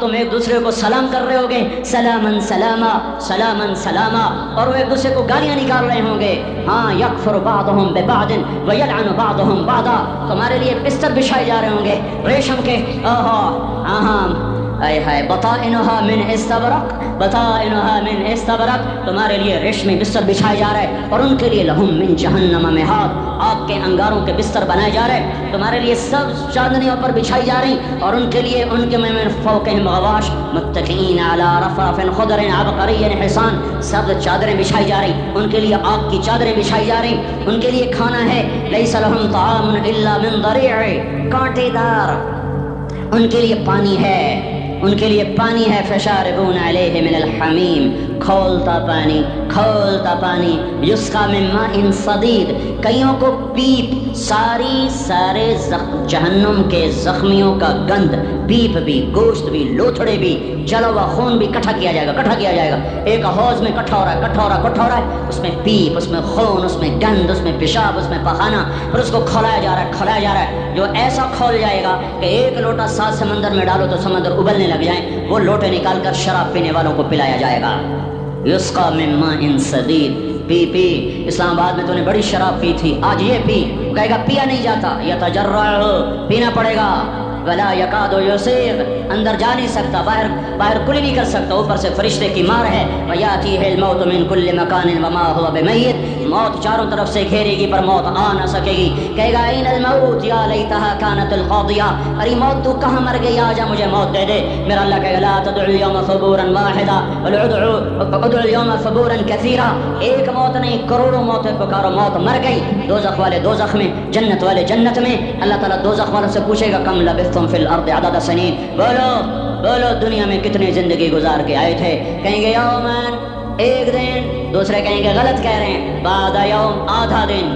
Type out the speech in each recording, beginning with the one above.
تم ایک دوسرے کو سلام کر رہے ہوگے، سلامن سلاما سلامن سلاما، اور وہ ایک دوسرے کو گالیاں نکال رہے ہوں گے، ہاں یکفر بعضهم ببعض ویلعن بعضهم بعضا، تمہارے لیے بستر بچھائے جا رہے ہوں گے ریشم کے، اے ہائے بطائنها من استبرق، بطائنها من استبرق، تمہارے لیے ریشمی بستر بچھائے جا رہے ہیں، اور ان کے لیے لہم من جہنم مہاد، آگ کے انگاروں کے بستر بنائے جا رہے ہیں، تمہارے لیے سب چادریں پر بچھائی جا رہی، اور ان کے لیے ان کے من فوقہم غواش متکئین علی رفرف خضر عبقری حصان، سب چادریں بچھائی جا رہی، ان کے لیے آگ کی چادریں بچھائی جا رہی، ان کے لیے کھانا ہے لیس لہم طعام الا من ضریع، کانٹے دار، ان کے لیے پانی ہے، ان کے لیے پانی ہے، فشاربون علیہ من الحمیم، کھولتا پانی، یسقا من ماء صدید، کئیوں کو پیپ، سارے جہنم کے زخمیوں کا گند، پیپ بھی، گوشت بھی، لوتھڑے بھی، جلا ہوا خون بھی اکٹھا کیا جائے گا، ایک حوض میں اکٹھا ہو رہا ہے، اس میں پیپ، اس میں خون، اس میں گند، اس میں پیشاب، اس میں پخانہ، اور اس کو کھولایا جا رہا ہے، جو ایسا کھول جائے گا کہ ایک لوٹا 7 سمندر میں ڈالو تو سمندر ابلنے لگ جائیں، وہ لوٹے نکال کر شراب پینے والوں کو پلایا جائے گا، یسقا من ماء صدید، پی، اسلام آباد میں تو نے بڑی شراب پی تھی، آج یہ پی، کہے گا پیا نہیں جاتا، یتجرع، پینا پڑے گا، ولا یکاد یسیغ، اندر جا نہیں سکتا، باہر کلی نہیں کر سکتا، اوپر سے فرشتے کی مار ہے، ویاتیہ الموت من کل مکان وما هو بمیت، موت چاروں طرف سے گھیرے گی پر موت آ نہ سکے گی، کہے گا این الموت یا لیتہا کانت القاضیہ، ارے موت تو کہاں مر گئی، آجا مجھے موت دے دے، میرا اللہ کہے گا لا تدعو اليوم ثبورا واحدا بل ادعو اليوم ثبورا کثیرا، ایک موت نہیں کروڑوں موتیں پکارو، موت مر گئی، دوزخ والے دوزخ میں، جنت والے جنت میں، اللہ تعالیٰ دوزخ والوں سے پوچھے گا کم لبثتم فی الارض عدد سنین، بولو دنیا میں کتنی زندگی گزار کے آئے تھے، کہیں گے یومن، ایک دن، دوسرے کہیں گے غلط کہہ رہے ہیں، بعد یوم، آدھا دن،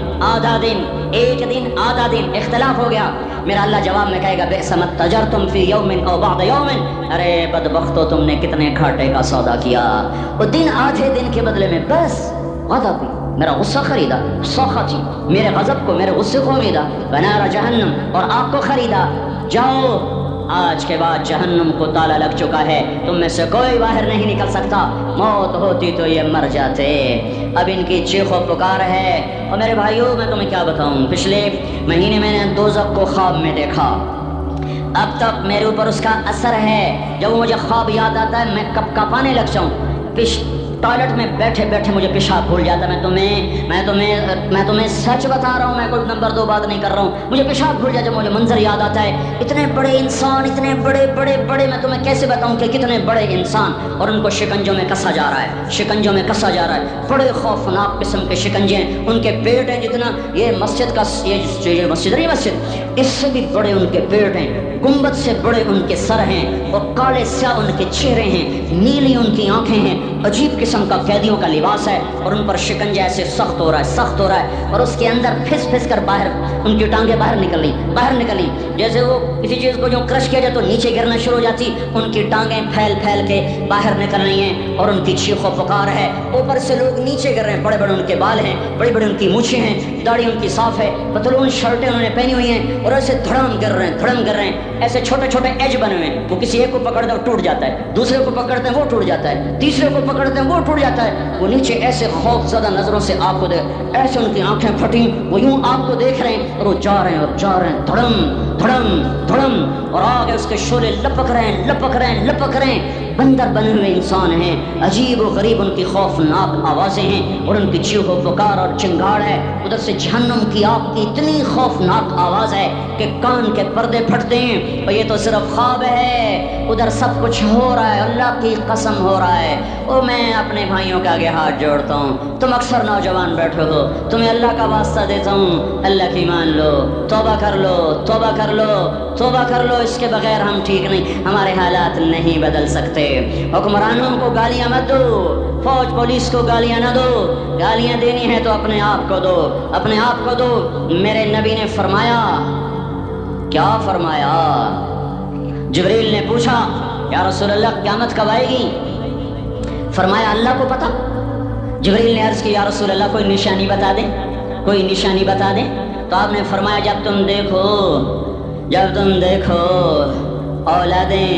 ایک دن آدھا دن، اختلاف ہو گیا، میرا اللہ جواب میں کہے گا بئس ما تجرتم فی یوم او بعد یوم، ارے بدبختو تم نے کتنے گھاٹے کا سودا کیا، وہ دن آدھے دن کے بدلے میں بس غضب، میرا غصہ خریدا، سوختی، میرے غضب کو، میرے غصے کو امیدا، بنار جہنم، اور آگ کو خریدا، جاؤ، آج کے بعد جہنم کو تالا لگ چکا ہے، تم میں سے کوئی باہر نہیں نکل سکتا، موت ہوتی تو یہ مر جاتے، اب ان کی چیخ و پکار ہے، اور میرے بھائیوں میں تمہیں کیا بتاؤں، پچھلے مہینے میں نے دوزخ کو خواب میں دیکھا، اب تک میرے اوپر اس کا اثر ہے، جب مجھے خواب یاد آتا ہے میں کب کپانے لگ جاؤں، ٹوائلٹ میں بیٹھے مجھے پیشاب بھول جاتا، میں تمہیں سچ بتا رہا ہوں، میں کوئی نمبر 2 بات نہیں کر رہا ہوں، مجھے پیشاب بھول جاتا، مجھے منظر یاد آتا ہے، اتنے بڑے انسان، اتنے بڑے، میں تمہیں کیسے بتاؤں کہ کتنے بڑے انسان، اور ان کو شکنجوں میں کسا جا رہا ہے، بڑے خوفناک قسم کے شکنجے ہیں، ان کے پیٹ ہیں جتنا یہ مسجد کا، یہ مسجد نہیں، مسجد اس سے بھی بڑے ان کے پیٹ ہیں، گنبد سے بڑے ان کے سر ہیں، اور کالے سیاہ ان کے چہرے ہیں، نیلی ان کی آنکھیں ہیں، عجیب قسم کا قیدیوں کا لباس ہے، اور ان پر شکنجہ ایسے سخت ہو رہا ہے، اور اس کے اندر پھس کر باہر ان کی ٹانگیں باہر نکلی، جیسے وہ کسی چیز کو جو کرش کیا جائے تو نیچے گرنا شروع ہو جاتی، ان کی ٹانگیں پھیل کے باہر نکل رہی ہیں، اور ان کی چیخ و پکار ہے، اوپر سے لوگ نیچے گر رہے ہیں، بڑے ان کے بال ہیں، بڑی ان کی مونچھیں ہیں، داڑھی ان کی صاف ہے، پتلون شرٹیں انہوں نے پہنی ہوئی ہیں، اور ایسے دھڑم گر رہے ہیں، ایسے چھوٹے ایج بنے ہوئے ہیں، وہ کسی ایک کو پکڑتے ہیں وہ ٹوٹ جاتا ہے، دوسرے کو پکڑتے ہیں وہ ٹوٹ جاتا ہے، تیسرے کو پکڑتے ہیں وہ ٹوٹ جاتا ہے، وہ نیچے ایسے خوف زدہ نظروں سے آپ کو ایسے ان کی آنکھیں پھٹی، وہ یوں آپ کو دیکھ رہے ہیں، اور وہ جا رہے ہیں، دھڑم، اور آگے اس کے شعلے لپک رہے ہیں، بندر بنے ہوئے انسان ہیں، عجیب و غریب ان کی خوفناک آوازیں ہیں، اور ان کی چیخ و پکار اور چنگاڑ ہے، ادھر سے جہنم کی آگ کی اتنی خوفناک آواز ہے کہ کان کے پردے پھٹتے ہیں، اور یہ تو صرف خواب ہے، ادھر سب کچھ ہو رہا ہے، اللہ کی قسم ہو رہا ہے، اور میں اپنے بھائیوں کے آگے ہاتھ جوڑتا ہوں، تم اکثر نوجوان بیٹھے ہو، تمہیں اللہ کا واسطہ دیتا ہوں، اللہ کی مان لو، توبہ کر لو، اس کے بغیر ہم ٹھیک نہیں، ہمارے حالات نہیں بدل سکتے، حکمرانوں کو گالیاں مت دو، فوج پولیس کو گالیاں نہ دو، گالیاں دینی ہے تو اپنے آپ کو دو، میرے نبی نے فرمایا، کیا فرمایا، جبریل نے پوچھا یا رسول اللہ قیامت کب آئے گی، فرمایا اللہ کو پتا، جبریل نے عرض کی یا رسول اللہ کوئی نشانی بتا دیں، تو آپ نے فرمایا جب تم دیکھو اولادیں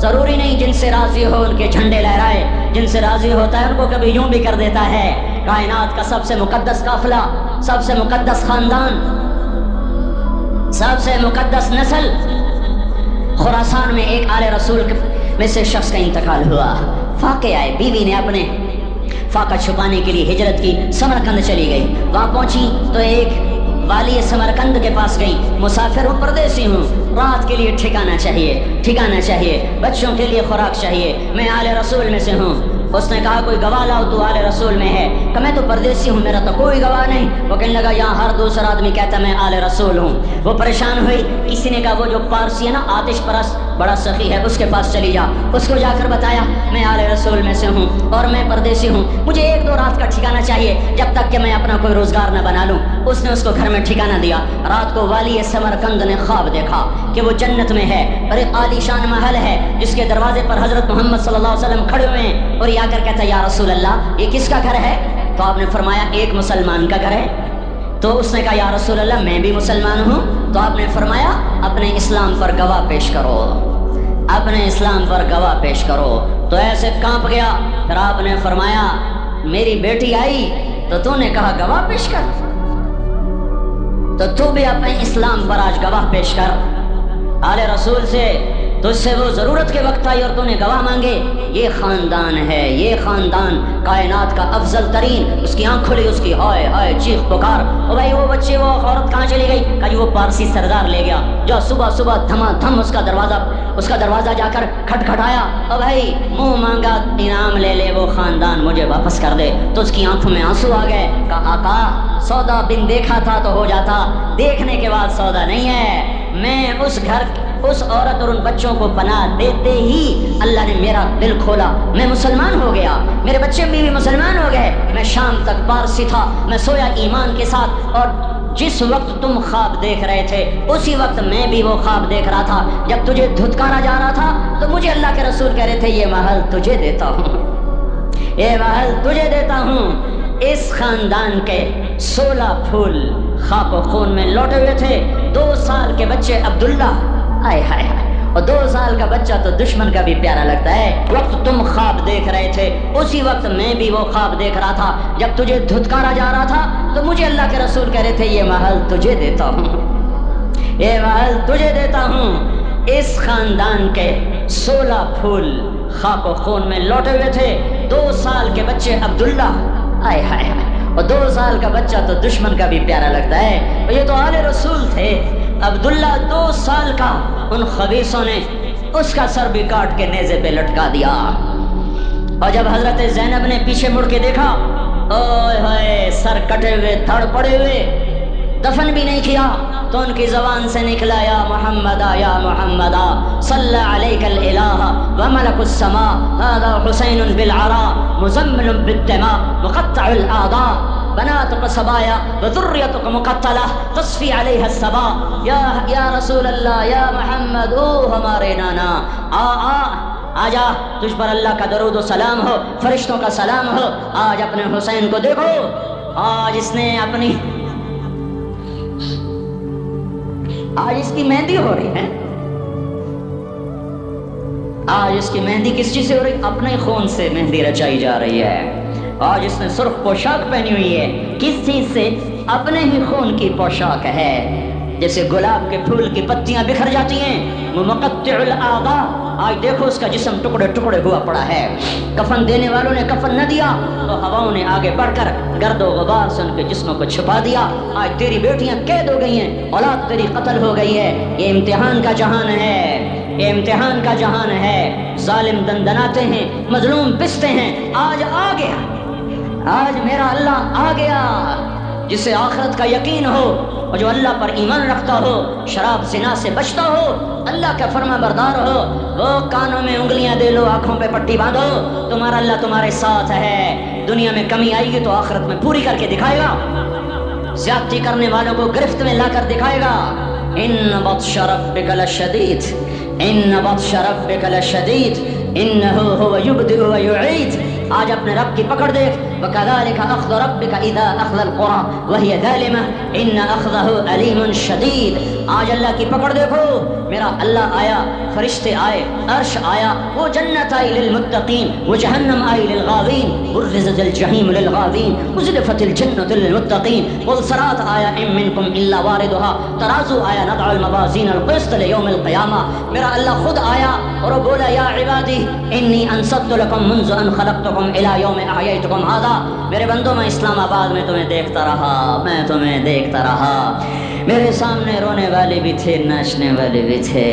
ضروری نہیں جن سے راضی ہو ان کے جھنڈے لہرائے، جن سے راضی ہوتا ہے ان کو کبھی یوں بھی کر دیتا ہے۔ کائنات کا سب سے مقدس قافلہ، سب سے مقدس خاندان، سب سے مقدس نسل، خراسان میں ایک آل رسول میں سے شخص کا انتقال ہوا۔ فاقے آئے، بیوی نے اپنے فاقہ چھپانے کے لیے ہجرت کی، سمرقند چلی گئی۔ وہاں پہنچی تو ایک والی سمرقند کے پاس گئی، مسافر ہوں، پردیسی ہوں، رات کے لیے ٹھکانہ چاہیے، ٹھکانہ چاہیے، بچوں کے لیے خوراک چاہیے، میں آل رسول میں سے ہوں۔ اس نے کہا کوئی گواہ لاؤ، تو آل رسول میں ہے؟ کہ میں تو پردیسی ہوں، میرا تو کوئی گواہ نہیں۔ وہ کہنے لگا یہاں ہر دوسرا آدمی کہتا میں آل رسول ہوں۔ وہ پریشان ہوئی، کسی نے کہا وہ جو پارسی ہے نا آتش پرست بڑا سخی ہے، اس کے پاس چلی جا۔ اس کو جا کر بتایا میں آل رسول میں سے ہوں اور میں پردیسی ہوں، مجھے 1-2 رات کا ٹھکانہ چاہیے جب تک کہ میں اپنا کوئی روزگار نہ بنا لوں۔ اس نے اس کو گھر میں ٹھکانہ دیا۔ رات کو والی سمرقند نے خواب دیکھا کہ وہ جنت میں ہے اور ایک عالی شان محل ہے جس کے دروازے پر حضرت محمد صلی اللہ علیہ وسلم کھڑے ہوئے ہیں، اور یہ آ کر کہتا ہے یا رسول اللہ یہ کس کا گھر ہے؟ تو آپ نے فرمایا ایک مسلمان کا گھر ہے۔ تو اس نے کہا یا رسول اللہ میں بھی مسلمان ہوں۔ تو آپ نے فرمایا اپنے اسلام پر گواہ پیش کرو، اپنے اسلام پر گواہ پیش کرو۔ تو ایسے کانپ گیا۔ پھر آپ نے فرمایا میری بیٹی آئی تو تو نے کہا گواہ پیش کر، تو تو بھی اپنے اسلام پر آج گواہ پیش کر۔ آل رسول سے تجھ سے وہ ضرورت کے وقت آئی اور تو نے گواہ مانگے۔ یہ خاندان ہے، یہ خاندان کائنات کا افضل ترین۔ اس کی آنکھ کھلی، اس کی ہائے ہائے چیخ پکار، او بھائی وہ بچے وہ عورت کہاں چلی گئی؟ کہا وہ پارسی سردار لے گیا جو صبح صبح دھما دھم اس کا دروازہ جا کر کھٹکھٹایا، او بھائی منہ مانگا انعام لے لے، وہ خاندان مجھے واپس کر دے۔ تو اس کی آنکھوں میں آنسو آ گئے۔ کہا آقا سودا بن دیکھا تھا تو ہو جاتا، دیکھنے کے بعد سودا نہیں ہے۔ میں اس گھر اس عورت اور ان بچوں کو پناہ دیتے ہی اللہ نے میرا دل کھولا، میں مسلمان ہو گیا، میرے بچے بھی مسلمان ہو گئے۔ میں شام تک پارسی تھا، میں سویا ایمان کے ساتھ، اور جس وقت تم خواب دیکھ رہے تھے اسی وقت میں بھی وہ خواب دیکھ رہا تھا۔ جب تجھے دھتکارا جا رہا تھا تو مجھے اللہ کے رسول کہہ رہے تھے یہ محل تجھے دیتا ہوں، یہ محل تجھے دیتا ہوں۔ اس خاندان کے 16 پھول خاک و خون میں لوٹے ہوئے تھے۔ 2 سال کے بچے عبداللہ، آئے ہائے ہائے، اور 2 سال کا بچہ تو دشمن کا بھی پیارا لگتا ہے۔ وقت تم خواب دیکھ رہے تھے اسی وقت میں بھی وہ خواب دیکھ رہا تھا۔ جب تجھے دھتکارا جا رہا تھا تو مجھے اللہ کے رسول کہہ رہے تھے یہ محل تجھے دیتا ہوں، یہ محل تجھے دیتا ہوں۔ اس خاندان کے 16 پھول خاک و خون میں لوٹے ہوئے تھے۔ 2 سال کے بچے عبداللہ، آئے ہائے ہائے، اور 2 سال کا بچہ تو دشمن کا بھی پیارا لگتا ہے، اور یہ تو آل رسول تھے۔ عبداللہ 2 سال کا، ان خبیثوں نے اس کا سر بھی کاٹ کے نیزے پہ لٹکا دیا۔ اور جب حضرت زینب نے پیچھے مڑ کے دیکھا، اوئے ہوئے سر کٹے ہوئے، دھڑ پڑے ہوئے، دفن بھی نہیں کیا، تو ان کی زبان سے نکلا یا محمدہ یا محمدہ صلی علیک الالہ وملک السماء هذا حسین بالعراء مزمل بالدماء مقطع الاعضاء بناتك صبايا وذريتك مقتلة تصفي عليها الصبا۔ یا رسول اللہ، یا محمد، او ہمارے نانا، آجا، تجھ پر اللہ کا درود و سلام ہو، فرشتوں کا سلام ہو۔ آج اپنے حسین کو دیکھو، آج اس نے اپنی آج اس کی مہندی ہو رہی ہے۔ آج اس کی مہندی کس چیز سے ہو رہی؟ اپنے خون سے مہندی رچائی جا رہی ہے۔ آج اس نے سرخ پوشاک پہنی ہوئی ہے، کس چیز سے؟ اپنے ہی خون کی پوشاک ہے۔ جیسے گلاب کے پھول کی پتیاں بکھر جاتی ہیں، وہ مقطع الاعضاء، آج دیکھو اس کا جسم ٹکڑے ٹکڑے ہوا پڑا ہے۔ کفن دینے والوں نے کفن نہ دیا تو ہواؤں نے آگے بڑھ کر گرد و غبار سے ان کے جسموں کو چھپا دیا۔ آج تیری بیٹیاں قید ہو گئی ہیں، اولاد تیری قتل ہو گئی ہے۔ یہ امتحان کا جہان ہے، یہ امتحان کا جہان ہے۔ ظالم دندناتے ہیں، مظلوم پستے ہیں۔ آج آ گیا، آج میرا اللہ آ گیا، جسے آخرت کا یقین ہو اور جو اللہ پر ایمان رکھتا ہو، شراب زنا سے بچتا ہو، اللہ کا فرما بردار ہو، وہ کانوں میں انگلیاں دے لو، آنکھوں پہ پٹی باندھو، تمہارا اللہ تمہارے ساتھ ہے۔ دنیا میں کمی آئے گی تو آخرت میں پوری کر کے دکھائے گا، زیادتی کرنے والوں کو گرفت میں لا کر دکھائے گا۔ ان بطش ربک لشدید، ان بطش ربک لشدید انہ هو یبدئ و یعید۔ آج اپنے رب کی پکڑ دیکھ، وَكَذَلِكَ أَخْذُ رَبِّكَ إِذَا أَخْذَ الْقُرَى وَهِيَ ظَالِمَةٌ إِنَّ أَخْذَهُ أَلِيمٌ شَدِيدٌ۔ آج اللہ کی پکڑ دیکھو، میرا اللہ آیا، فرشتے آئے، عرش آیا، وہ جنت آئی للمتقین، وہ جہنم آئی للغاوین، برزت الجحیم للغاوین، ازلفت الجنت للمتقین، والصراط آیا ان منکم الا واردها، ترازو آیا نضع الموازین القسط لیوم القیامہ۔ میرا اللہ خود آیا اور وہ بولا یا عبادی انی انصت لکم منذ ان خلقتکم الی یوم احییتکم ھذا۔ میرے بندوں، میں اسلام آباد میں تمہیں دیکھتا رہا، میں تمہیں دیکھتا رہا، میرے سامنے رونے والے بھی تھے، ناچنے والے بھی تھے،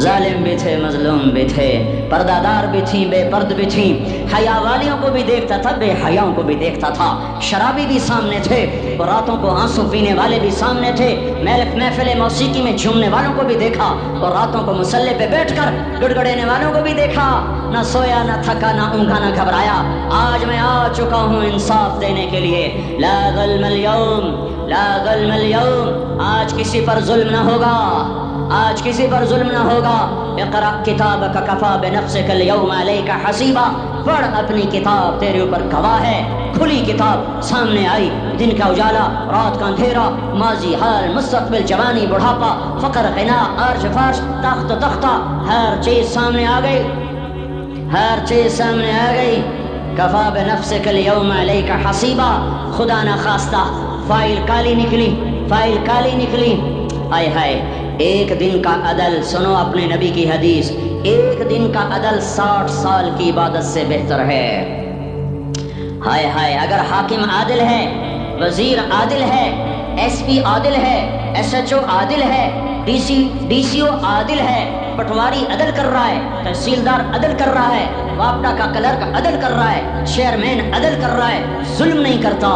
ظالم بھی تھے، مظلوم بھی تھے، پردہ دار بھی تھیں، بے پرد بھی تھیں، حیا والیوں کو بھی دیکھتا تھا، بے حیاؤں کو بھی دیکھتا تھا، شرابی بھی سامنے تھے اور راتوں کو آنسو پینے والے بھی سامنے تھے، محفل موسیقی میں جھومنے والوں کو بھی دیکھا اور راتوں کو مصلی پہ بیٹھ کر گڑگڑانے والوں کو بھی دیکھا، نہ سویا نہ تھکا نہ اونگا نہ گھبرایا۔ آج میں آ چکا ہوں انصاف دینے کے لیے، لا ظلم اليوم، لا ظلم اليوم، آج کسی پر ظلم نہ ہوگا، آج کسی پر ظلم نہ ہوگا۔ اقرأ کتابک کفا بنفسک اليوم علیک حسیبا، پڑھ اپنی کتاب، تیرے اوپر گواہ ہے۔ کھلی کتاب سامنے آئی، دن کا اجالا، رات کا اندھیرا، ماضی، حال، مستقبل، جوانی، بڑھاپا، فقر، غنا، عرش، فرش، تخت، تختہ، ہر چیز سامنے آ گئی، ہر چیز سامنے آ گئی۔ کفا بنفسک اليوم علیک حسیبا، خدا نہ خواستہ فائل کالی نکلی، فائل کالی نکلی۔ آئے ہائے، ایک دن کا عدل، سنو اپنے نبی کی حدیث، ایک دن کا عدل 60 سال کی عبادت سے بہتر ہے۔ ہائے ہائے، اگر حاکم عادل ہے، وزیر عادل ہے، ایس پی عادل ہے، ایس ایچ او عادل ہے، ڈی سی او عادل ہے، پٹواری عدل کر رہا ہے، تحصیلدار عدل کر رہا ہے، واپڈا کا کلرک عدل کر رہا ہے، چیئرمین عدل کر رہا ہے، ظلم نہیں کرتا،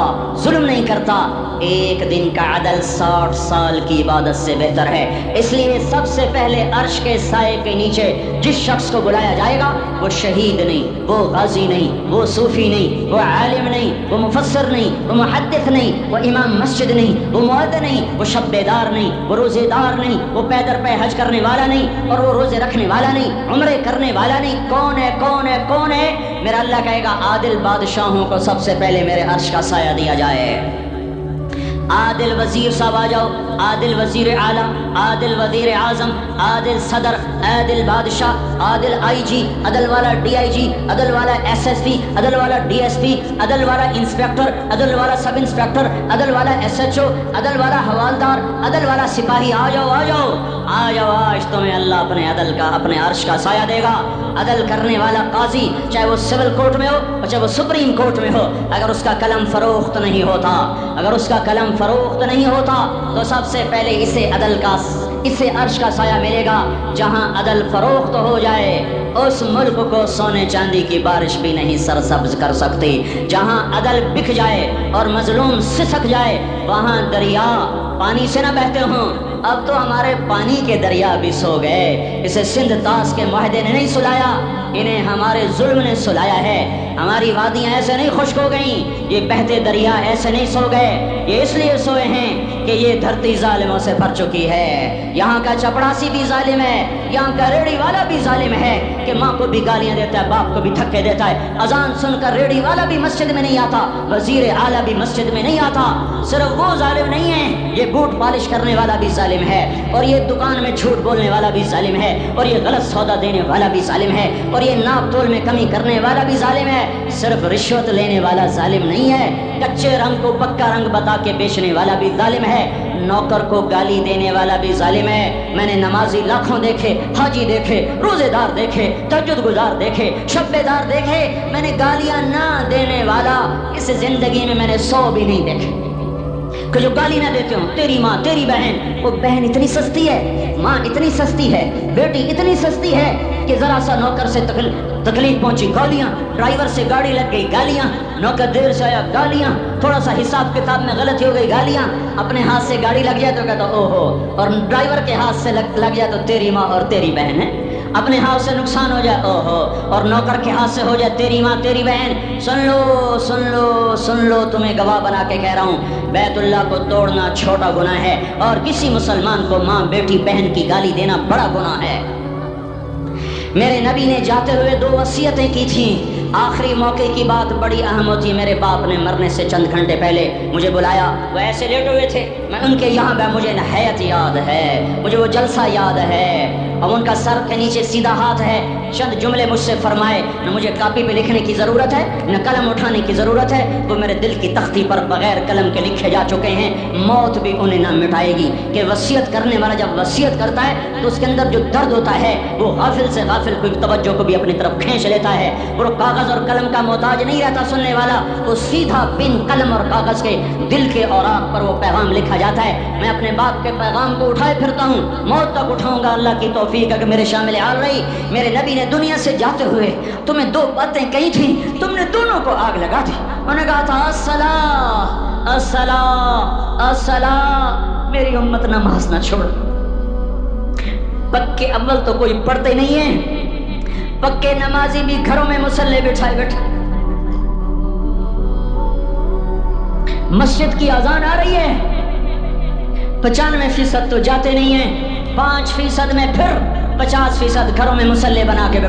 ظلم نہیں کرتا، ایک دن کا عدل 60 سال کی عبادت سے بہتر ہے۔ اس لیے سب سے پہلے عرش کے سائے کے نیچے جس شخص کو بلایا جائے گا وہ شہید نہیں، وہ غازی نہیں، وہ صوفی نہیں، وہ عالم نہیں، وہ مفسر نہیں، وہ محدث نہیں، وہ امام مسجد نہیں، وہ مؤذن نہیں، وہ شب بیدار نہیں، وہ روزے دار نہیں، وہ پیدر پہ حج کرنے والا نہیں، اور وہ روزے رکھنے والا نہیں، عمرے کرنے والا نہیں۔ کون ہے، کون ہے، کون ہے؟ میرا اللہ کہے گا عادل بادشاہوں کو سب سے پہلے میرے عرش کا سایہ دیا جائے۔ عادل وزیر صاحب آ جاؤ، عادل وزیر اعلیٰ، عادل وزیر اعظم، عادل صدر، عادل بادشاہ، عادل آئی جی، عدل والا ڈی آئی جی، عدل والا ایس ایس پی، عدل والا ڈی ایس پی، عدل والا انسپیکٹر، عدل والا سب انسپیکٹر، عدل والا ایس ایچ او، عدل والا حوالدار، عدل والا سپاہی، آ جاؤ آ جاؤ آ جاؤ، آج تمہیں اللہ اپنے عدل کا، اپنے عرش کا سایہ دے گا۔ عدل کرنے والا قاضی، چاہے وہ سول کورٹ میں ہو اور چاہے وہ سپریم کورٹ میں ہو، اگر اس کا قلم فروخت نہیں ہوتا، اگر اس کا قلم فروخت نہیں ہوتا تو سب سے پہلے اسے عدل کا، اسے عرش کا سایہ ملے گا۔ جہاں عدل فروخت ہو جائے اس ملک کو سونے چاندی کی بارش بھی نہیں سرسبز کر سکتی۔ جہاں عدل بک جائے اور مظلوم سسک جائے وہاں دریا پانی سے نہ بہتے ہوں۔ اب تو ہمارے پانی کے دریا بھی سو گئے، اسے سندھ طاس کے معاہدے نے نہیں سلایا، انہیں ہمارے ظلم نے سلایا ہے۔ ہماری وادیاں ایسے نہیں خشک ہو گئیں، یہ بہتے دریا ایسے نہیں سو گئے، یہ اس لیے سوئے ہیں کہ یہ دھرتی ظالموں سے بھر چکی ہے۔ یہاں کا چپڑاسی بھی ظالم ہے، یہاں کا ریڑھی والا بھی ظالم ہے کہ ماں کو بھی گالیاں دیتا ہے، باپ کو بھی دھکے دیتا ہے۔ اذان سن کر ریڑھی والا بھی مسجد میں نہیں آتا، وزیر اعلیٰ بھی مسجد میں نہیں آتا۔ صرف وہ ظالم نہیں ہے، یہ بوٹ پالش کرنے والا بھی ظالم ہے، اور یہ دکان میں جھوٹ بولنے والا بھی ظالم ہے، اور یہ غلط سودا دینے والا بھی ظالم ہے، اور یہ ناپ تول میں کمی کرنے والا بھی ظالم ہے۔ صرف رشوت لینے والا ظالم نہیں ہے، کچے رنگ کو پکا رنگ بتا کے بیچنے والا بھی ظالم ہے، نوکر کو گالی دینے والا بھی ظالم ہے۔ میں نے نمازی لاکھوں دیکھے، حاجی دیکھے، روزے دار دیکھے، تہجد گزار دیکھے، شب بیدار دیکھے، میں نے گالیاں نہ دینے والا اس زندگی میں نے 100 بھی نہیں دیکھے کہ جو گالی نہ دیتے ہوں۔ تیری ماں، تیری بہن، وہ بہن اتنی سستی ہے، ماں اتنی سستی ہے، بیٹی اتنی سستی ہے کہ ذرا سا نوکر سے تکلیف پہنچی گالیاں، ڈرائیور سے گاڑی لگ گئی گالیاں، نوکر دیر سے آیا گالیاں، تھوڑا سا حساب کتاب میں غلطی ہو گئی گالیاں، اپنے ہاتھ سے گاڑی لگ جائے تو کہتا او ہو، اور ڈرائیور کے ہاتھ سے لگ جائے تو تیری ماں اور تیری بہن ہے، اپنے ہاتھ سے نقصان ہو جائے او ہو، اور نوکر کے ہاتھ سے ہو جائے تیری ماں تیری بہن۔ سن لو سن لو سن لو، تمہیں گواہ بنا کے کہہ رہا ہوں، بیت اللہ کو توڑنا چھوٹا گناہ ہے اور کسی مسلمان کو ماں، بیٹی، بہن کی گالی دینا بڑا گناہ ہے۔ میرے نبی نے جاتے ہوئے 2 وصیتیں کی تھیں، آخری موقع کی بات بڑی اہم ہوتی ہے. میرے باپ نے مرنے سے چند گھنٹے پہلے مجھے بلایا, وہ ایسے لیٹے ہوئے تھے, میں ان کے یہاں گیا, مجھے نہایت یاد ہے, مجھے وہ جلسہ یاد ہے. اب ان کا سر کے نیچے سیدھا ہاتھ ہے. چند جملے مجھ سے فرمائے, نہ مجھے کاپی پہ لکھنے کی ضرورت ہے نہ قلم اٹھانے کی ضرورت ہے, وہ میرے دل کی تختی پر بغیر قلم کے لکھے جا چکے ہیں. موت بھی انہیں نہ مٹائے گی کہ وصیت کرنے والا جب وصیت کرتا ہے تو اس کے اندر جو درد ہوتا ہے وہ غافل سے غافل کوئی توجہ کو بھی اپنی طرف کھینچ لیتا ہے. وہ کاغذ اور قلم کا محتاج نہیں رہتا سننے والا, وہ سیدھا بن قلم اور کاغذ کے دل کے اوراق پر وہ پیغام لکھا جاتا ہے. میں اپنے باپ کے پیغام کو اٹھائے پھرتا ہوں, موت تک اٹھاؤں گا. اللہ کی توفیق ہے کہ میرے شامل حال رہی. میرے نبی نے دنیا سے جاتے ہوئے تمہیں دو باتیں کہی تھیں, تم نے دونوں کو آگ لگا دی. انہوں نے کہا تھا الصلاۃ الصلاۃ الصلاۃ, میری امت نماز نہ چھوڑ. پکے اول تو کوئی پڑھتے نہیں ہیں, پکے نمازی بھی گھروں میں مصلی بٹھائے بیٹھے. مسجد کی اذان آ رہی ہے, 95% تو جاتے نہیں ہیں, 5% میں پھر 50% گھروں میں مصلی بنا کے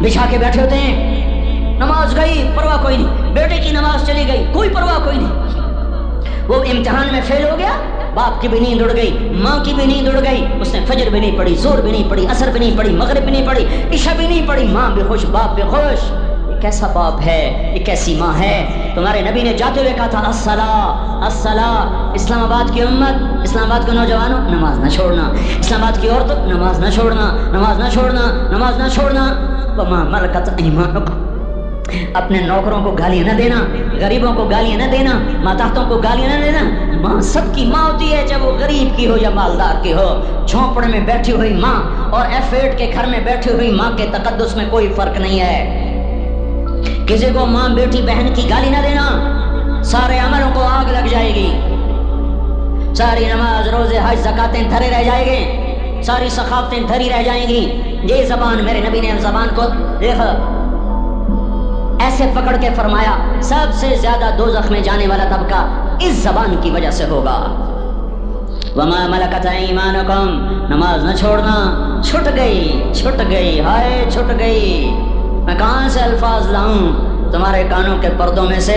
بچھا کے بیٹھے ہوتے ہیں. نماز گئی پرواہ کوئی نہیں, بیٹے کی نماز چلی گئی کوئی پرواہ کوئی نہیں. وہ امتحان میں فیل ہو گیا, باپ کی بھی نیند اڑ گئی, ماں کی بھی نیند اڑ گئی, اس نے فجر بھی نہیں پڑھی, زور بھی نہیں پڑھی, عصر بھی نہیں پڑھی, مغرب بھی نہیں پڑھی, عشاء بھی نہیں پڑھی. ماں بھی خوش, باپ بھی خوش. یہ کیسا باپ ہے, یہ کیسی ماں ہے. تمہارے نبی نے جاتے ہوئے کہا تھا الصلاۃ الصلاۃ. اسلام آباد کی امت, اسلام آباد کے نوجوانوں, نماز نہ چھوڑنا. اسلام آباد کی عورتوں, نماز نہ چھوڑنا, نماز نہ چھوڑنا, نماز نہ چھوڑنا. وما ملکت ایمانکم, اپنے نوکروں کو گالیاں نہ دینا, غریبوں کو گالیاں نہ دینا, ماتحتوں کو گالیاں نہ دینا. ماں سب کی ماں ہوتی ہے, چاہے وہ غریب کی ہو یا مالدار کی ہو. جھونپڑے میں بیٹھی ہوئی ماں اور F8 کے گھر میں بیٹھی ہوئی ماں کے تقدس میں کوئی فرق نہیں ہے. کسی کو ماں بیٹی بہن کی گالی نہ دینا, سارے عملوں کو آگ لگ جائے گی. ساری نماز روزے حج زکاتیں دھرے رہ جائیں گے, ساری ثقافتیں دھری رہ جائیں گی. یہ زبان, میرے نبی نے زبان کو دیکھا ایسے پکڑ کے فرمایا سب سے زیادہ دوزخ میں جانے والا طبقہ اس زبان کی وجہ سے ہوگا. وما ملکت ایمانکم, نماز نہ چھوڑنا. چھٹ گئی ہائے چھٹ گئی. میں کہاں سے الفاظ لاؤں تمہارے کانوں کے پردوں میں سے,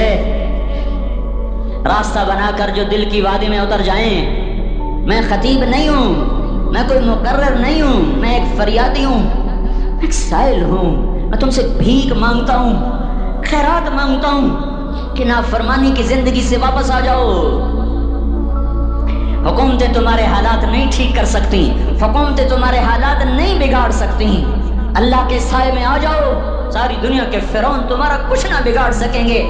راستہ بنا کر جو دل کی وادی میں اتر جائیں. میں خطیب نہیں ہوں, میں کوئی مقرر نہیں ہوں, میں ایک فریادی ہوں, میں ایک سائل ہوں. میں تم سے بھیک مانگتا ہوں, خیرات مانگتا ہوں کہ نافرمانی کی زندگی سے واپس آ جاؤ. حکومتیں تمہارے حالات نہیں ٹھیک کر سکتی, حکومتیں تمہارے حالات نہیں بگاڑ سکتی. اللہ کے سائے میں آ جاؤ, ساری دنیا کے فرعون تمہارا کچھ نہ بگاڑ سکیں گے.